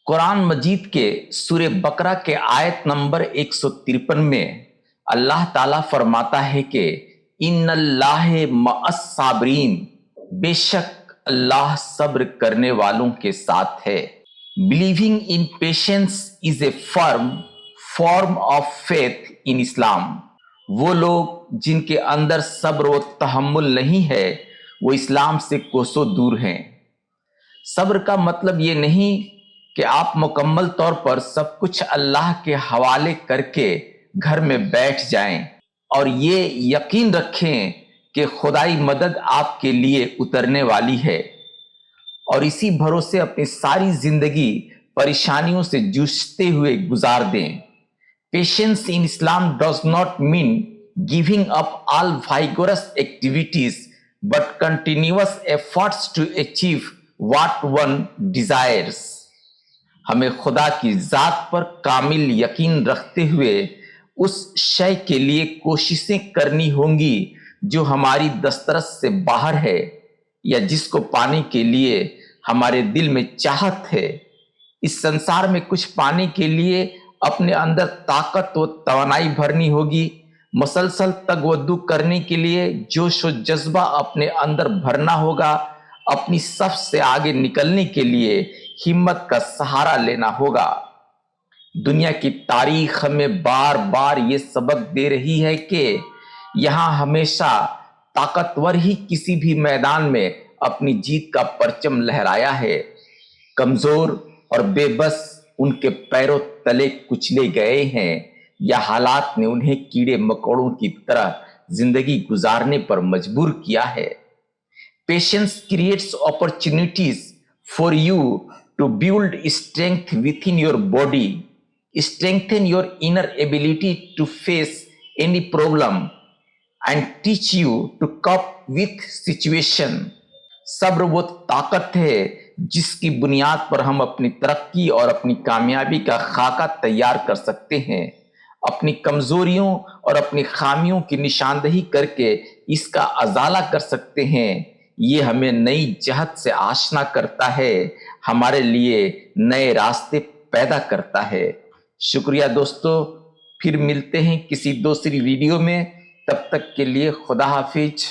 कुरान मजीद के सूरे बकरा के आयत नंबर 153 में अल्लाह ताला फरमाता है कि इन्नल्लाह मअस साबरीन, बेशक अल्लाह सब्र करने वालों के साथ है। Believing in patience is a form of faith in Islam. वो लोग जिनके अंदर सब्र व तहम्मुल नहीं है वो इस्लाम से कोसों दूर हैं। सब्र का मतलब ये नहीं कि आप मुकम्मल तौर पर सब कुछ अल्लाह के हवाले करके घर में बैठ जाएं और ये यकीन रखें कि खुदाई मदद आपके लिए उतरने वाली है और इसी भरोसे अपनी सारी जिंदगी परेशानियों से जूझते हुए गुजार दें। Patience in Islam does not mean giving up all vigorous activities but continuous efforts to achieve what one desires. हमें खुदा की जात पर कामिल यकीन रखते हुए उस शय के लिए कोशिशें करनी होंगी जो हमारी दस्तरस से बाहर है या जिसको पाने के लिए हमारे दिल में चाहत है। इस संसार में कुछ पाने के लिए अपने अंदर ताकत व तवानाई भरनी होगी। मुसलसल तगवद्दू करने के लिए जोश व जज्बा अपने अंदर भरना होगा। अपनी सफ से आगे निकलने के लिए हिम्मत का सहारा लेना होगा। दुनिया की तारीख हमें बार बार ये सबक दे रही है कि यहाँ हमेशा ताकतवर ही किसी भी मैदान में अपनी जीत का परचम लहराया है। कमजोर और बेबस उनके पैरों तले कुचले गए हैं या हालात ने उन्हें कीड़े मकोड़ों की तरह जिंदगी गुजारने पर मजबूर किया है। Patience creates opportunities for you to build strength within your body, strengthen your inner ability to face any problem, and teach you to cope with situation. सब्र वो ताकत है जिसकी बुनियाद पर हम अपनी तरक्की और अपनी कामयाबी का खाका तैयार कर सकते हैं। अपनी कमजोरियों और अपनी खामियों की निशानदही करके इसका अजाला कर सकते हैं। ये हमें नई जहत से आशना करता है, हमारे लिए नए रास्ते पैदा करता है। शुक्रिया दोस्तों, फिर मिलते हैं किसी दूसरी वीडियो में। तब तक के लिए खुदा हाफिज।